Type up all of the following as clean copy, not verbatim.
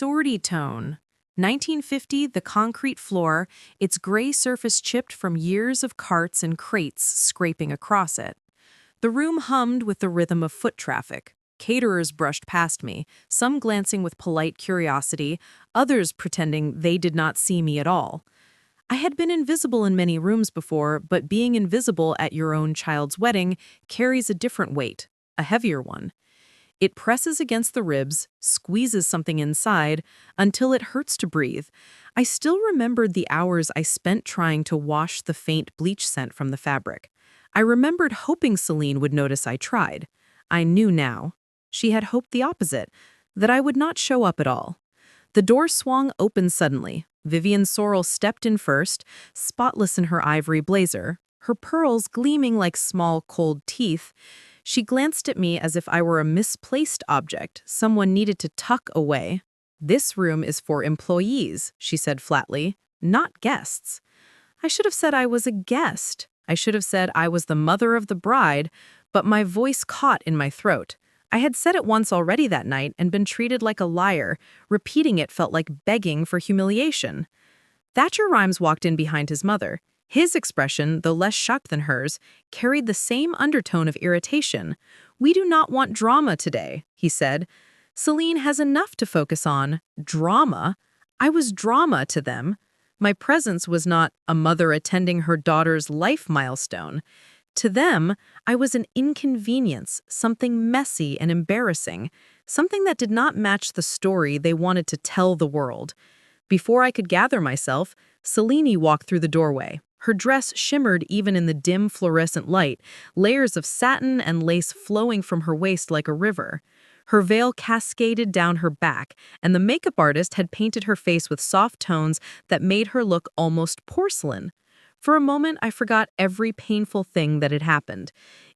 sortie tone. 1950, the concrete floor, its gray surface chipped from years of carts and crates scraping across it. The room hummed with the rhythm of foot traffic. Caterers brushed past me, some glancing with polite curiosity, others pretending they did not see me at all. I had been invisible in many rooms before, but being invisible at your own child's wedding carries a different weight, a heavier one. It presses against the ribs, squeezes something inside, until it hurts to breathe. I still remembered the hours I spent trying to wash the faint bleach scent from the fabric. I remembered hoping Celine would notice I tried. I knew now. She had hoped the opposite, that I would not show up at all. The door swung open suddenly. Vivian Sorrell stepped in first, spotless in her ivory blazer, her pearls gleaming like small, cold teeth. She glanced at me as if I were a misplaced object someone needed to tuck away. "This room is for employees," she said flatly, "not guests." I should have said I was a guest. I should have said I was the mother of the bride, but my voice caught in my throat. I had said it once already that night and been treated like a liar. Repeating it felt like begging for humiliation. Thatcher Rhymes walked in behind his mother. His expression, though less shocked than hers, carried the same undertone of irritation. "We do not want drama today," he said. "Celine has enough to focus on. Drama? I was drama to them. My presence was not a mother attending her daughter's life milestone. To them, I was an inconvenience, something messy and embarrassing, something that did not match the story they wanted to tell the world." Before I could gather myself, Celine walked through the doorway. Her dress shimmered even in the dim fluorescent light, layers of satin and lace flowing from her waist like a river. Her veil cascaded down her back, and the makeup artist had painted her face with soft tones that made her look almost porcelain. For a moment, I forgot every painful thing that had happened.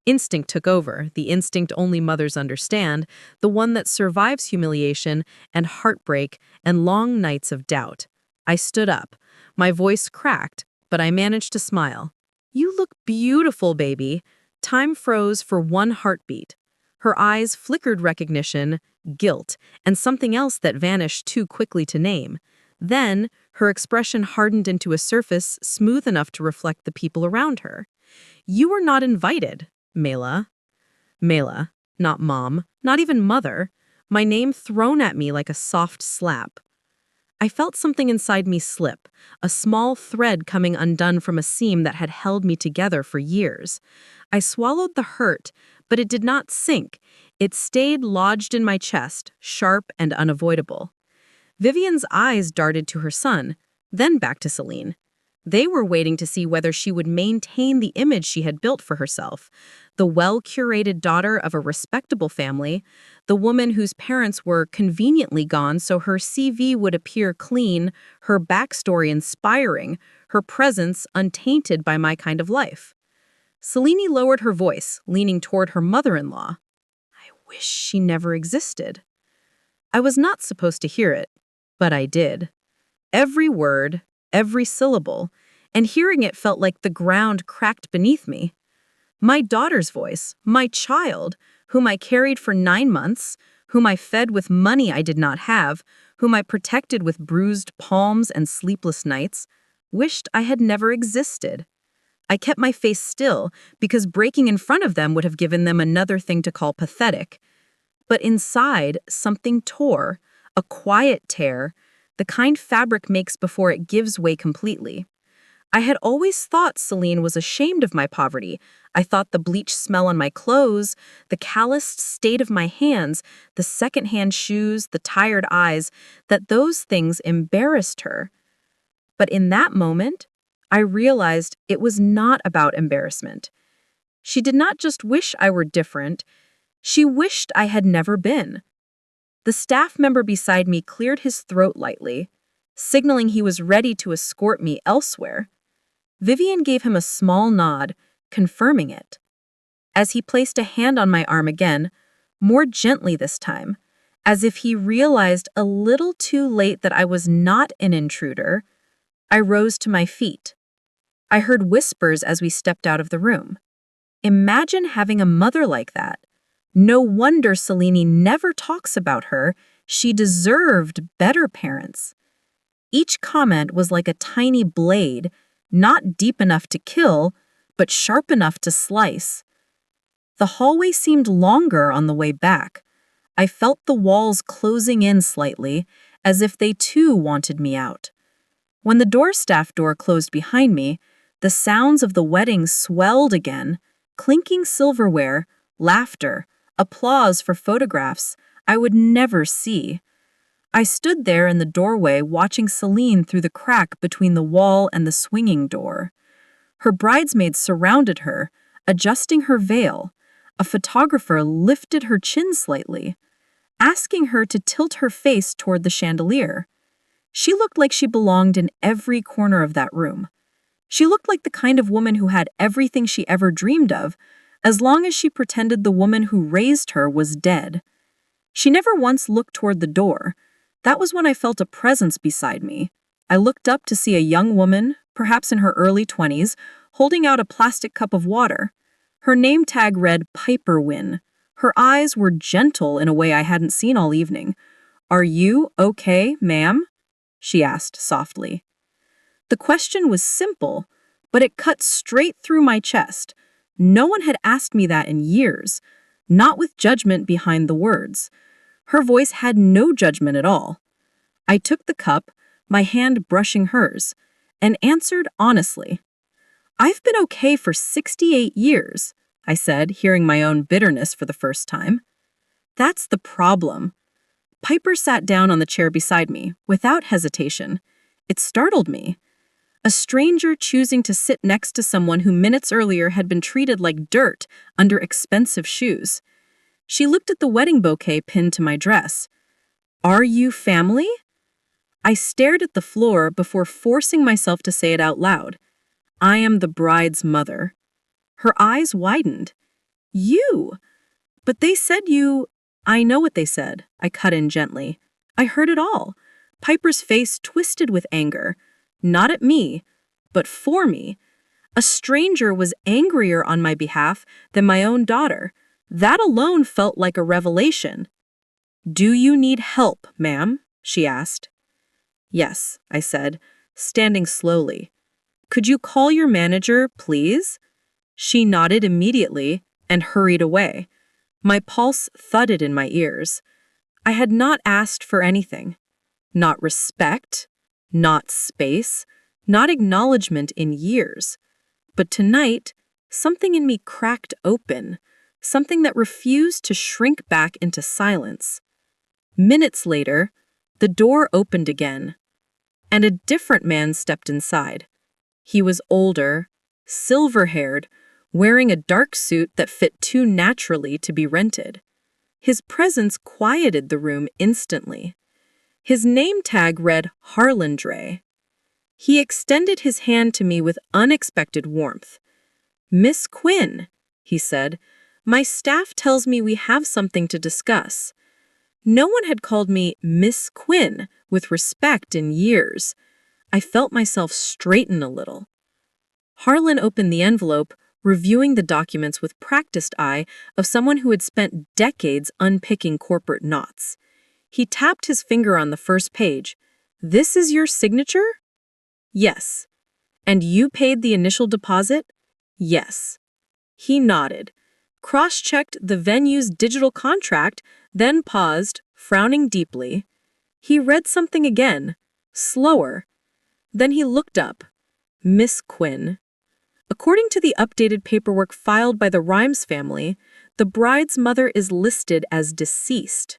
Instinct took over, the instinct only mothers understand, the one that survives humiliation and heartbreak and long nights of doubt. I stood up. My voice cracked, but I managed to smile. "You look beautiful, baby." Time froze for one heartbeat. Her eyes flickered recognition, guilt, and something else that vanished too quickly to name. Then, her expression hardened into a surface smooth enough to reflect the people around her. "You were not invited, Mela." Mela, not mom, not even mother. My name thrown at me like a soft slap. I felt something inside me slip, a small thread coming undone from a seam that had held me together for years. I swallowed the hurt, but it did not sink. It stayed lodged in my chest, sharp and unavoidable. Vivian's eyes darted to her son, then back to Celine. They were waiting to see whether she would maintain the image she had built for herself, the well-curated daughter of a respectable family, the woman whose parents were conveniently gone so her CV would appear clean, her backstory inspiring, her presence untainted by my kind of life. Celine lowered her voice, leaning toward her mother-in-law. "I wish she never existed." I was not supposed to hear it, but I did. Every word, every syllable, and hearing it felt like the ground cracked beneath me. My daughter's voice, my child, whom I carried for 9 months, whom I fed with money I did not have, whom I protected with bruised palms and sleepless nights, wished I had never existed. I kept my face still because breaking in front of them would have given them another thing to call pathetic. But inside, something tore, a quiet tear, the kind fabric makes before it gives way completely. I had always thought Celine was ashamed of my poverty. I thought the bleach smell on my clothes, the calloused state of my hands, the secondhand shoes, the tired eyes, that those things embarrassed her. But in that moment, I realized it was not about embarrassment. She did not just wish I were different, she wished I had never been. The staff member beside me cleared his throat lightly, signaling he was ready to escort me elsewhere. Vivian gave him a small nod, confirming it. As he placed a hand on my arm again, more gently this time, as if he realized a little too late that I was not an intruder, I rose to my feet. I heard whispers as we stepped out of the room. Imagine having a mother like that. No wonder Celine never talks about her, She deserved better parents. Each comment was like a tiny blade, not deep enough to kill, but sharp enough to slice. The hallway seemed longer on the way back. I felt the walls closing in slightly, as if they too wanted me out. When the doorstaff door closed behind me, the sounds of the wedding swelled again, clinking silverware, laughter, applause for photographs I would never see. I stood there in the doorway watching Celine through the crack between the wall and the swinging door. Her bridesmaids surrounded her, adjusting her veil. A photographer lifted her chin slightly, asking her to tilt her face toward the chandelier. She looked like she belonged in every corner of that room. She looked like the kind of woman who had everything she ever dreamed of, as long as she pretended the woman who raised her was dead. She never once looked toward the door. That was when I felt a presence beside me. I looked up to see a young woman, perhaps in her early 20s, holding out a plastic cup of water. Her name tag read Piper Wynn. Her eyes were gentle in a way I hadn't seen all evening. "Are you okay, ma'am?" she asked softly. The question was simple, but it cut straight through my chest. No one had asked me that in years, not with judgment behind the words. Her voice had no judgment at all. I took the cup, my hand brushing hers, and answered honestly. "I've been okay for 68 years, I said, hearing my own bitterness for the first time. "That's the problem." Piper sat down on the chair beside me, without hesitation. It startled me. A stranger choosing to sit next to someone who minutes earlier had been treated like dirt under expensive shoes. She looked at the wedding bouquet pinned to my dress. "Are you family?" I stared at the floor before forcing myself to say it out loud. "I am the bride's mother." Her eyes widened. "You? But they said you—" "I know what they said," I cut in gently. "I heard it all." Piper's face twisted with anger. Not at me, but for me. A stranger was angrier on my behalf than my own daughter. That alone felt like a revelation. "Do you need help, ma'am?" she asked. "Yes," I said, standing slowly. "Could you call your manager, please?" She nodded immediately and hurried away. My pulse thudded in my ears. I had not asked for anything. Not respect, not space, not acknowledgement in years. But tonight, something in me cracked open, something that refused to shrink back into silence. Minutes later, the door opened again, and a different man stepped inside. He was older, silver-haired, wearing a dark suit that fit too naturally to be rented. His presence quieted the room instantly. His name tag read Harlandre. He extended his hand to me with unexpected warmth. "Miss Quinn," he said, "my staff tells me we have something to discuss." No one had called me Miss Quinn with respect in years. I felt myself straighten a little. Harlan opened the envelope, reviewing the documents with practiced eye of someone who had spent decades unpicking corporate knots. He tapped his finger on the first page. "This is your signature?" "Yes." "And you paid the initial deposit?" "Yes." He nodded, cross-checked the venue's digital contract, then paused, frowning deeply. He read something again, slower. Then he looked up. "Miss Quinn. According to the updated paperwork filed by the Rhymes family, the bride's mother is listed as deceased."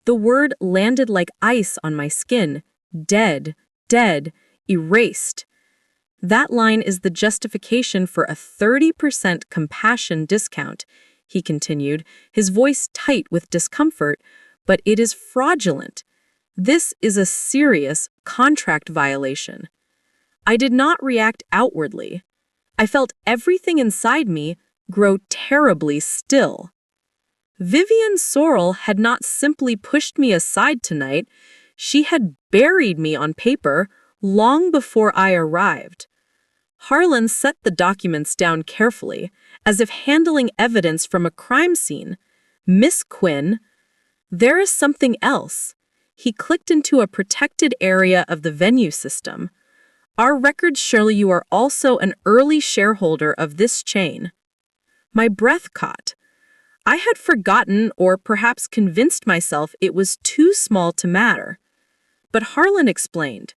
The word landed like ice on my skin. Dead, dead, erased. "That line is the justification for a 30% compassion discount," he continued, his voice tight with discomfort, "but it is fraudulent. This is a serious contract violation." I did not react outwardly. I felt everything inside me grow terribly still. Vivian Sorrell had not simply pushed me aside tonight, she had buried me on paper long before I arrived. Harlan set the documents down carefully, as if handling evidence from a crime scene. "Miss Quinn, There is something else. He clicked into a protected area of the venue system. Our records show you are also an early shareholder of this chain. My breath caught. I had forgotten or perhaps convinced myself it was too small to matter. But Harlan explained,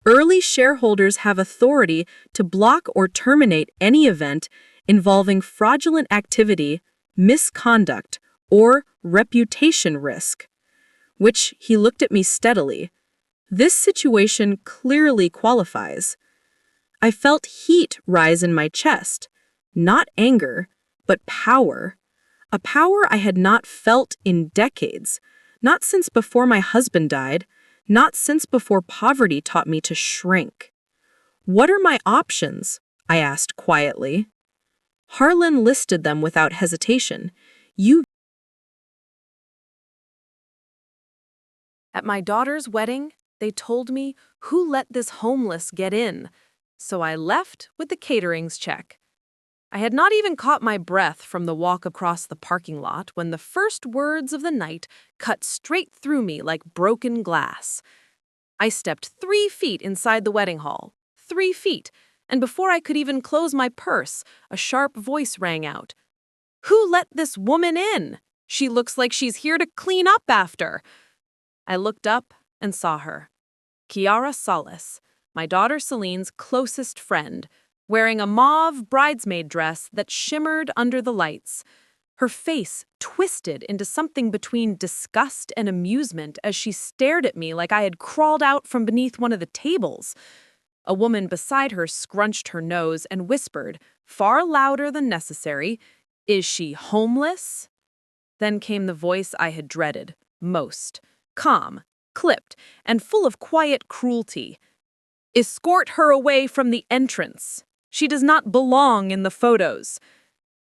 early shareholders have authority to block or terminate any event involving fraudulent activity, misconduct, or reputation risk. Which he looked at me steadily. This situation clearly qualifies. I felt heat rise in my chest, not anger, but power. A power I had not felt in decades, not since before my husband died, not since before poverty taught me to shrink. What are my options? I asked quietly. Harlan listed them without hesitation. You At my daughter's wedding, they told me who let this homeless get in, so I left with the catering's check. I had not even caught my breath from the walk across the parking lot when the first words of the night cut straight through me like broken glass. I stepped 3 feet inside the wedding hall, 3 feet, and before I could even close my purse, a sharp voice rang out. "Who let this woman in? She looks like she's here to clean up after." I looked up and saw her. Kiara Solis, my daughter Celine's closest friend, wearing a mauve bridesmaid dress that shimmered under the lights. Her face twisted into something between disgust and amusement as she stared at me like I had crawled out from beneath one of the tables. A woman beside her scrunched her nose and whispered, far louder than necessary, "Is she homeless?" Then came the voice I had dreaded most, calm, clipped, and full of quiet cruelty. "Escort her away from the entrance. She does not belong in the photos."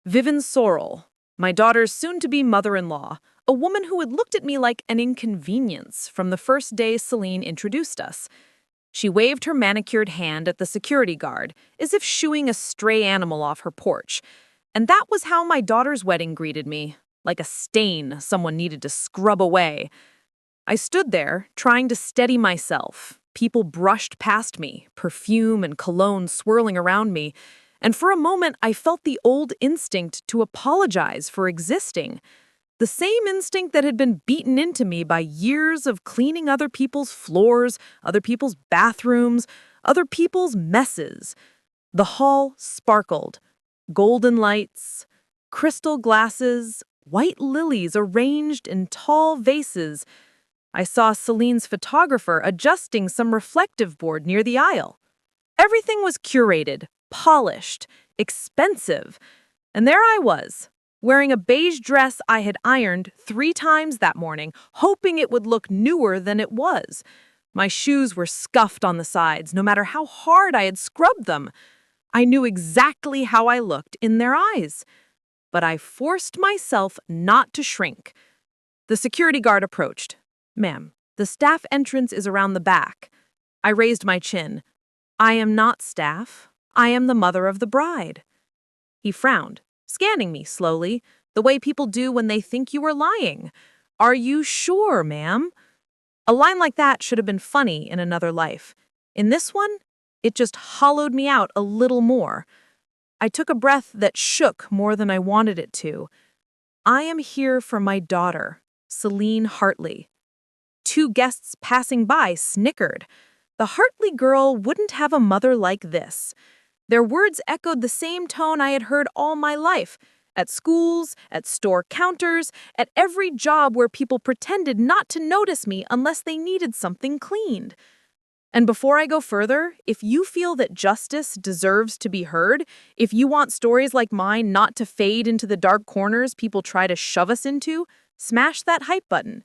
Vivian Sorrell, my daughter's soon-to-be mother-in-law, a woman who had looked at me like an inconvenience from the first day Celine introduced us. She waved her manicured hand at the security guard, as if shooing a stray animal off her porch. And that was how my daughter's wedding greeted me, like a stain someone needed to scrub away. I stood there, trying to steady myself. People brushed past me, perfume and cologne swirling around me, and for a moment I felt the old instinct to apologize for existing. The same instinct that had been beaten into me by years of cleaning other people's floors, other people's bathrooms, other people's messes. The hall sparkled. Golden lights, crystal glasses, white lilies arranged in tall vases. I saw Celine's photographer adjusting some reflective board near the aisle. Everything was curated, polished, expensive. And there I was, wearing a beige dress I had ironed 3 times that morning, hoping it would look newer than it was. My shoes were scuffed on the sides, no matter how hard I had scrubbed them. I knew exactly how I looked in their eyes. But I forced myself not to shrink. The security guard approached. "Ma'am, the staff entrance is around the back." I raised my chin. "I am not staff. I am the mother of the bride." He frowned, scanning me slowly, the way people do when they think you are lying. "Are you sure, ma'am?" A line like that should have been funny in another life. In this one, it just hollowed me out a little more. I took a breath that shook more than I wanted it to. "I am here for my daughter, Celine Hartley." 2 guests passing by snickered. The Hartley girl wouldn't have a mother like this. Their words echoed the same tone I had heard all my life, at schools, at store counters, at every job where people pretended not to notice me unless they needed something cleaned. And before I go further, if you feel that justice deserves to be heard, if you want stories like mine not to fade into the dark corners people try to shove us into, smash that hype button.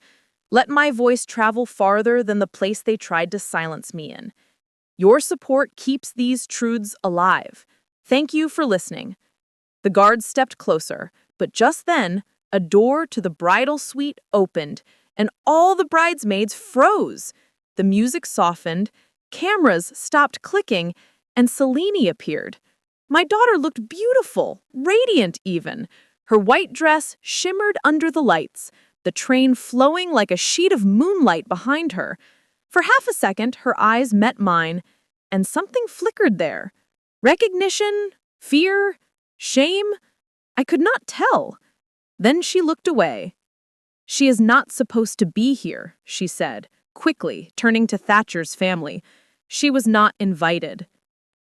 Let my voice travel farther than the place they tried to silence me in. Your support keeps these truths alive. Thank you for listening. The guards stepped closer, but just then, a door to the bridal suite opened, and all the bridesmaids froze. The music softened, cameras stopped clicking, and Selene appeared. My daughter looked beautiful, radiant even. Her white dress shimmered under the lights, the train flowing like a sheet of moonlight behind her. For half a second, her eyes met mine, and something flickered there. Recognition, fear, shame? I could not tell. Then she looked away. "She is not supposed to be here," she said, quickly, turning to Thatcher's family. "She was not invited."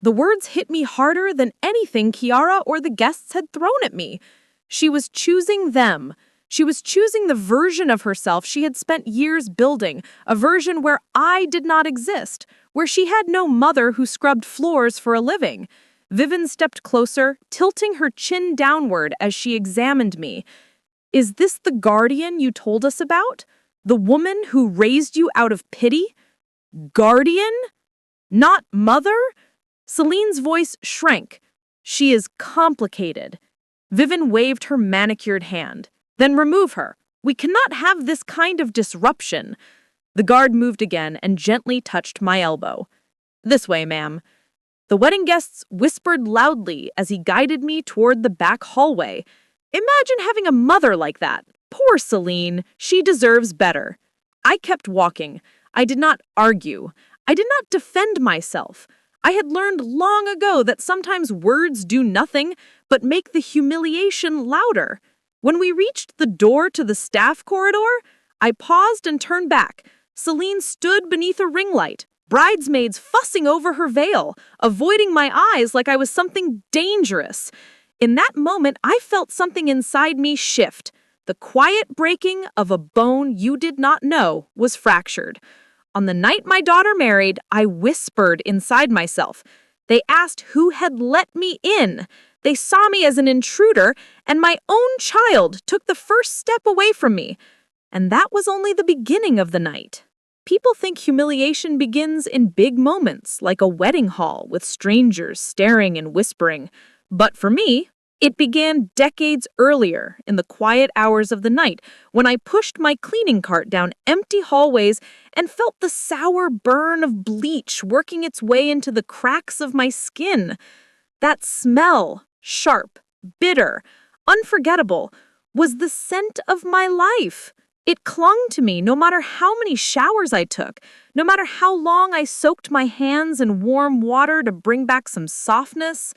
The words hit me harder than anything Kiara or the guests had thrown at me. She was choosing them. She was choosing the version of herself she had spent years building, a version where I did not exist, where she had no mother who scrubbed floors for a living. Vivian stepped closer, tilting her chin downward as she examined me. "Is this the guardian you told us about? The woman who raised you out of pity? Guardian? Not mother?" Celine's voice shrank. "She is complicated." Vivian waved her manicured hand. "Then remove her. We cannot have this kind of disruption." The guard moved again and gently touched my elbow. "This way, ma'am." The wedding guests whispered loudly as he guided me toward the back hallway. Imagine having a mother like that. Poor Celine. She deserves better. I kept walking. I did not argue. I did not defend myself. I had learned long ago that sometimes words do nothing but make the humiliation louder. When we reached the door to the staff corridor, I paused and turned back. Celine stood beneath a ring light, bridesmaids fussing over her veil, avoiding my eyes like I was something dangerous. In that moment, I felt something inside me shift. The quiet breaking of a bone you did not know was fractured. On the night my daughter married, I whispered inside myself. They asked who had let me in. They saw me as an intruder, and my own child took the first step away from me. And that was only the beginning of the night. People think humiliation begins in big moments, like a wedding hall with strangers staring and whispering. But for me, it began decades earlier, in the quiet hours of the night, when I pushed my cleaning cart down empty hallways and felt the sour burn of bleach working its way into the cracks of my skin. That smell, sharp, bitter, unforgettable, was the scent of my life. It clung to me no matter how many showers I took, no matter how long I soaked my hands in warm water to bring back some softness.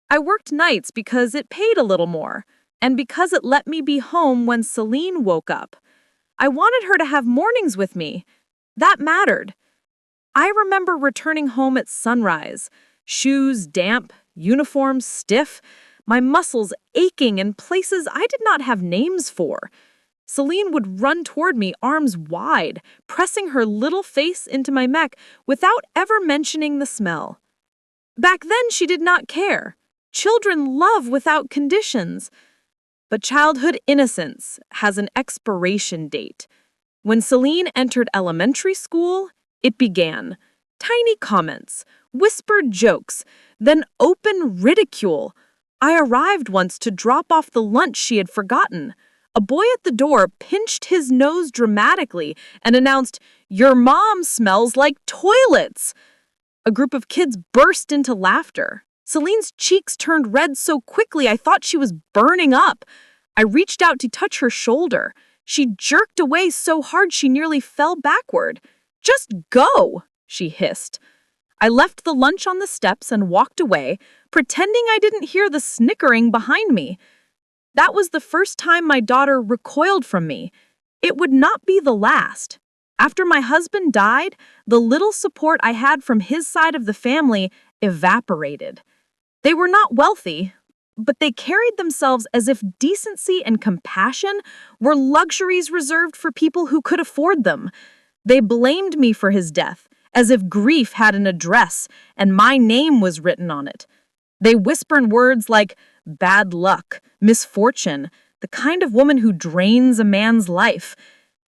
I worked nights because it paid a little more, and because it let me be home when Celine woke up. I wanted her to have mornings with me. That mattered. I remember returning home at sunrise, shoes damp, uniforms stiff, my muscles aching in places I did not have names for. Celine would run toward me, arms wide, pressing her little face into my neck without ever mentioning the smell. Back then, she did not care. Children love without conditions. But childhood innocence has an expiration date. When Celine entered elementary school, it began. Tiny comments, whispered jokes, then open ridicule. I arrived once to drop off the lunch she had forgotten. A boy at the door pinched his nose dramatically and announced, "Your mom smells like toilets." A group of kids burst into laughter. Celine's cheeks turned red so quickly I thought she was burning up. I reached out to touch her shoulder. She jerked away so hard she nearly fell backward. "Just go," she hissed. I left the lunch on the steps and walked away, pretending I didn't hear the snickering behind me. That was the first time my daughter recoiled from me. It would not be the last. After my husband died, the little support I had from his side of the family evaporated. They were not wealthy, but they carried themselves as if decency and compassion were luxuries reserved for people who could afford them. They blamed me for his death, as if grief had an address and my name was written on it. They whispered words like bad luck, misfortune, the kind of woman who drains a man's life.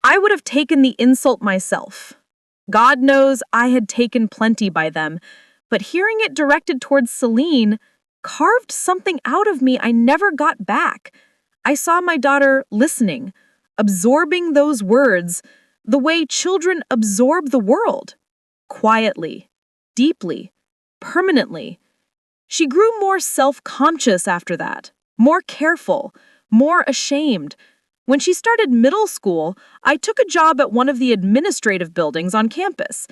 I would have taken the insult myself. God knows I had taken plenty by them, but hearing it directed towards Celine carved something out of me I never got back. I saw my daughter listening, absorbing those words, the way children absorb the world. Quietly, deeply, permanently. She grew more self-conscious after that, more careful, more ashamed. When she started middle school, I took a job at one of the administrative buildings on campus.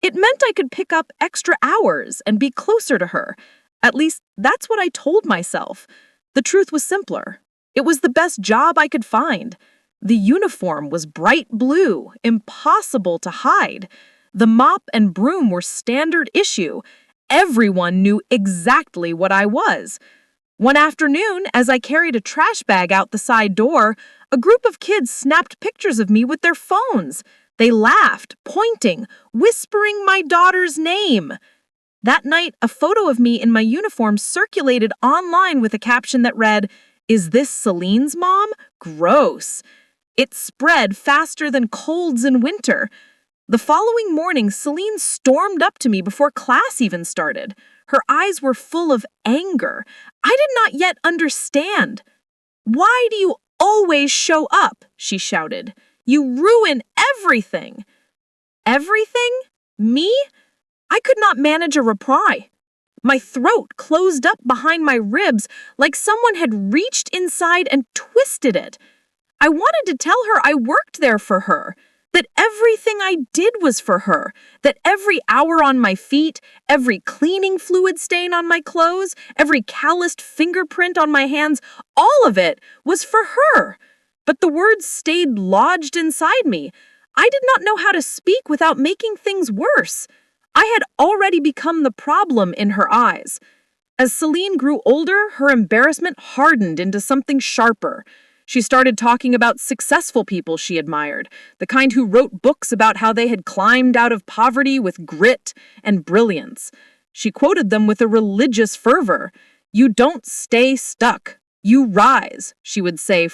It meant I could pick up extra hours and be closer to her. At least, that's what I told myself. The truth was simpler. It was the best job I could find. The uniform was bright blue, impossible to hide. The mop and broom were standard issue. Everyone knew exactly what I was. One afternoon, as I carried a trash bag out the side door, a group of kids snapped pictures of me with their phones. They laughed, pointing, whispering my daughter's name. That night, a photo of me in my uniform circulated online with a caption that read, "Is this Celine's mom? Gross." It spread faster than colds in winter. The following morning, Celine stormed up to me before class even started. Her eyes were full of anger. I did not yet understand. "Why do you always show up?" she shouted. "You ruin everything." Everything? Me? I could not manage a reply. My throat closed up behind my ribs like someone had reached inside and twisted it. I wanted to tell her I worked there for her, that everything I did was for her, that every hour on my feet, every cleaning fluid stain on my clothes, every calloused fingerprint on my hands, all of it was for her. But the words stayed lodged inside me. I did not know how to speak without making things worse. I had already become the problem in her eyes. As Celine grew older, her embarrassment hardened into something sharper. She started talking about successful people she admired, the kind who wrote books about how they had climbed out of poverty with grit and brilliance. She quoted them with a religious fervor. "You don't stay stuck. You rise," she would say